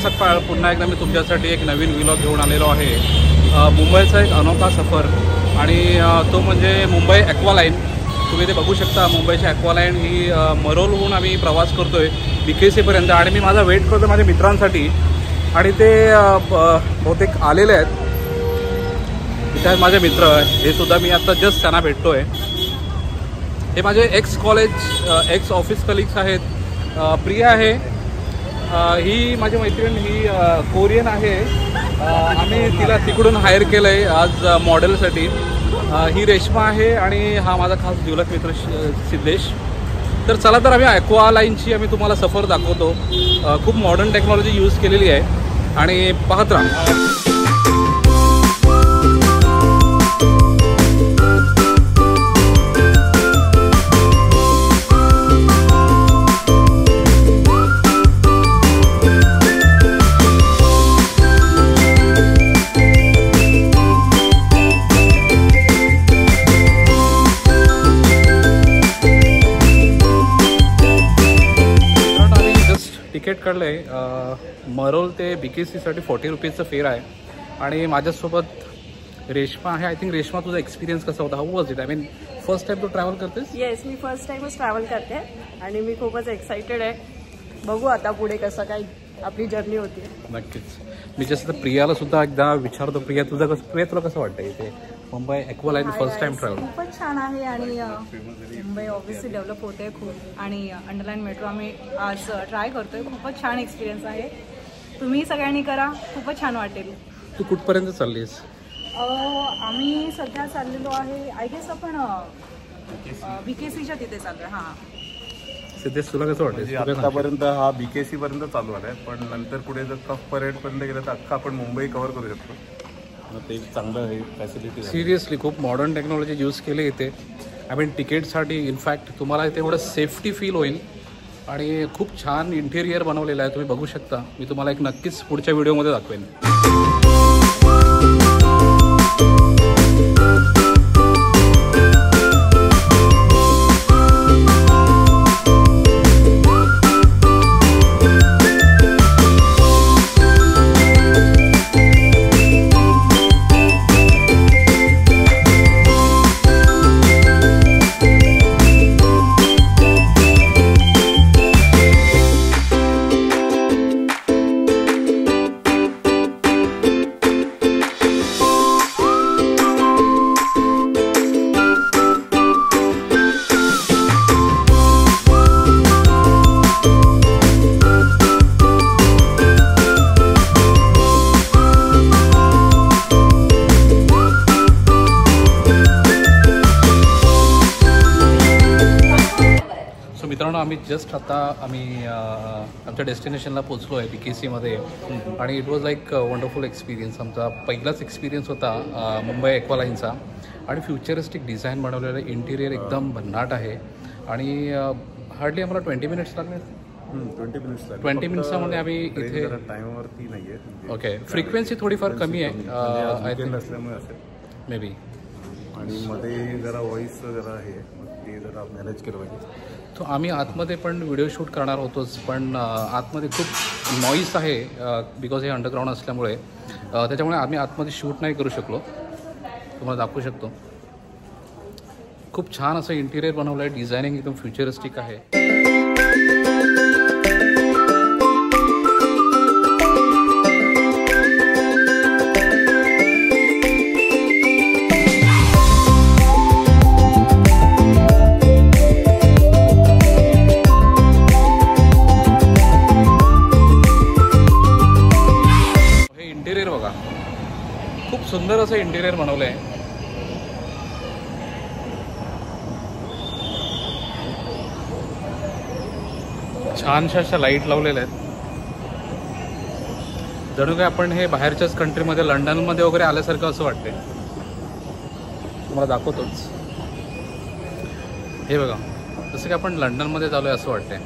सकाळ पुन्हा एकदा मी तुमच्यासाठी एक नवीन व्लॉग घेऊन आलेलो आहे। मुंबईचा एक अनोखा सफर आणि तो म्हणजे मुंबई ॲक्वालाईन। तुम्ही ते बघू शकता, मुंबईची ॲक्वालाईन ही मरोलहून आम्ही प्रवास करतोय BKC पर्यंत आणि मी माझा वेट करतो माझ्या मित्रांसाठी आणि ते बहुतेक आलेले आहेत। इथे आहेत माझे मित्र, हे सुद्धा मी आता जस्ट त्यांना भेटतोय। हे माझे x college x office colleagues आहेत। प्रिया आहे, ही माझी मैत्रीण, ही कोरियन आहे। आम्ही तिला तिकडून हायर केलं आहे आज मॉडेलसाठी। ही रेश्मा आहे आणि हा माझा खास जिवलग मित्र सिद्धेश। तर चला तर आम्ही ॲक्वालाईनची आम्ही तुम्हाला सफर दाखवतो। खूप मॉडर्न टेक्नॉलॉजी यूज केलेली आहे आणि पाहत राहा। तिकीट काढलं आहे मरोल ते BKCसाठी 40 रुपीजचं फेअर आहे आणि माझ्यासोबत रेश्मा आहे। आय थिंक रेश्मा, तुझा एक्सपिरियन्स कसा होता? How was it? I mean first time तू ट्रॅव्हल करतेस? येस, मी फर्स्ट टाइमच ट्रॅव्हल करते आणि मी खूपच एक्साइटेड आहे। बघू आता पुढे कसं काय आपली जर्नी होती। नक्कीच। मी जसं तर प्रियाला सुद्धा एकदा विचारतो, प्रिया तुला कसं वाटतं इथे Mumbai aqua line first time travel? खूपच छान आहे आणि मुंबई ऑब्व्हियसली डेव्हलप होते खूप आणि अंडरलाईन मेट्रो आम्ही आज ट्राय करतोय। खूपच छान एक्सपिरियन्स आहे, तुम्ही सगळ्यांनी करा, खूपच छान वाटेल। तू कुठपर्यंत चाललीस? आम्ही सध्या चाललेलो आहे, आय गेस आपण BKCच्या तिथे चाललोय। हां सिद्धेश, तुला कसं वाटतं? आतापर्यंत हा BKC पर्यंत चालू आलाय, पण नंतर पुढे जर कफ परेड पर्यंत गेलं तर अख्खा आपण मुंबई कव्हर करू शकतो। ते एक चांगलं आहे फॅसिलिटी। सिरियसली खूप मॉडर्न टेक्नॉलॉजी यूज केली इथे। आय मीन तिकीटसाठी इनफॅक्ट तुम्हाला इथे एवढं सेफ्टी फील होईल आणि खूप छान इंटेरियर बनवलेलं आहे, तुम्ही बघू शकता। मी तुम्हाला एक नक्कीच पुढच्या व्हिडिओमध्ये दाखवेन। मित्रांनो, आम्ही जस्ट आता आमच्या डेस्टिनेशनला पोचलो आहे BKCमध्ये आणि it was like wonderful experience. आमचा पहिलाच एक्सपिरियन्स होता मुंबई ॲक्वालाईनचा आणि फ्युचरिस्टिक डिझाईन बनवलेलं इंटिरियर एकदम भन्नाट आहे आणि हार्डली आम्हाला 20 मिनिट्स लागले। 20 मिनिट्समध्ये आम्ही इथे टाईमवरती नाही आहे। ओके, फ्रिक्वेन्सी थोडीफार कमी आहे आय थिंक असल्यामुळे असेल मे बी, आणि मध्ये जरा व्हॉइस जरा आहे, ते जरा मॅनेज केलं पाहिजे। तो आम्ही आतमध्ये पण व्हिडिओ शूट करणार होतोच, पण आतमध्ये खूप नॉईस आहे बिकॉज हे अंडरग्राऊंड असल्यामुळे, त्याच्यामुळे आम्ही आतमध्ये शूट नाही करू शकलो। तुम्हाला दाखवू शकतो, खूप छान असं इंटिरियर बनवलं आहे, डिझायनिंग एकदम फ्युचरिस्टिक आहे। खूप सुंदर असं इंटिरियर बनवलं आहे। छानशा अशा लाईट लावलेल्या आहेत, जणू काय आपण हे बाहेरच्याच कंट्रीमध्ये लंडनमध्ये वगैरे आल्यासारखं असं वाटतंय। तुम्हाला दाखवतोच, हे बघा, जसं की आपण लंडनमध्ये चाललोय असं वाटतंय।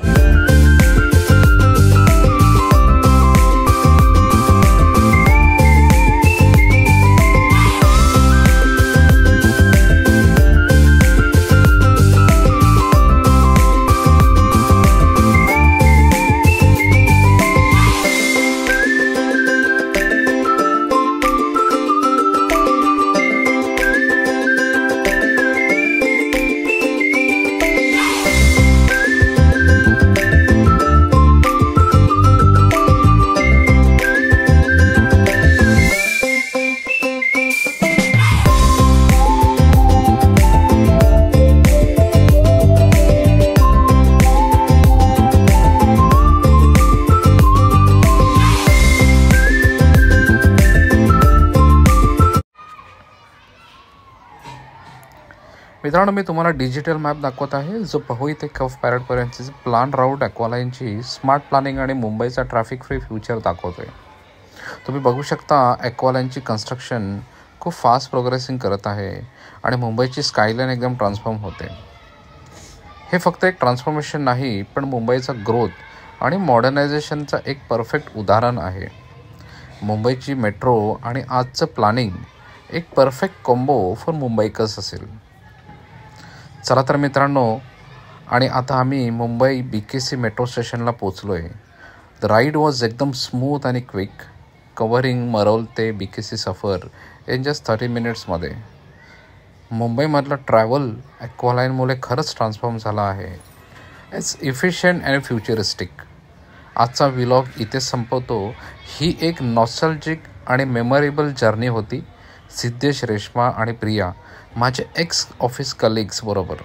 मित्रांनो, मी तुम्हाला डिजिटल मॅप दाखवत आहे जो पहोई ते कफ पॅरेडपर्यंतची प्लान राऊट ॲक्वालाईनची स्मार्ट प्लॅनिंग आणि मुंबईचा ट्रॅफिक फ्री फ्युचर दाखवतो आहे. तुम्ही बघू शकता ॲक्वालाईनची कन्स्ट्रक्शन खूप फास्ट प्रोग्रेसिंग करत आहे आणि मुंबईची स्कायलाईन एकदम ट्रान्सफॉर्म होते. हे फक्त एक ट्रान्सफॉर्मेशन नाही, पण मुंबईचा ग्रोथ आणि मॉडर्नायझेशनचा एक परफेक्ट उदाहरण आहे. मुंबईची मेट्रो आणि आजचं प्लॅनिंग एक परफेक्ट कॉम्बो फॉर मुंबईकर्स असेल. चला तर मित्रांनो, आणि आता आम्ही मुंबई BKC मेट्रो स्टेशनला पोचलो आहे. द राईड वॉज एकदम स्मूथ आणि क्विक, कव्हरिंग मरोल ते BKC सफर इन जस्ट 30 मिनिट्समध्ये. मुंबईमधलं ट्रॅव्हल ॲक्वालाईनमुळे खरंच ट्रान्सफॉर्म झाला आहे. It's efficient and futuristic. आजचा व्लॉग इथे संपवतो. ही एक नॉस्टॅल्जिक आणि मेमोरेबल जर्नी होती सिद्धेश, रेश्मा आणि प्रिया, माझे एक्स ऑफिस कलिग्स बरोबर.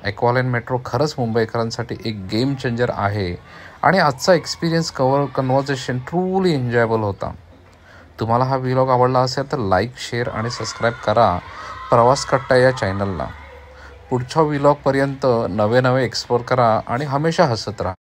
ॲक्वालाईन मेट्रो खरंच मुंबईकरांसाठी एक गेम चेंजर आहे आणि आजचा एक्सपिरियन्स कन्व्हर्सेशन ट्रूली एन्जॉयबल होता. तुम्हाला हा व्लॉग आवडला असेल तर लाईक, शेअर आणि सबस्क्राईब करा प्रवास कट्टा या चॅनलला. पुढच्या व्लॉगपर्यंत नवे एक्सप्लोर करा आणि हमेशा हसत राहा.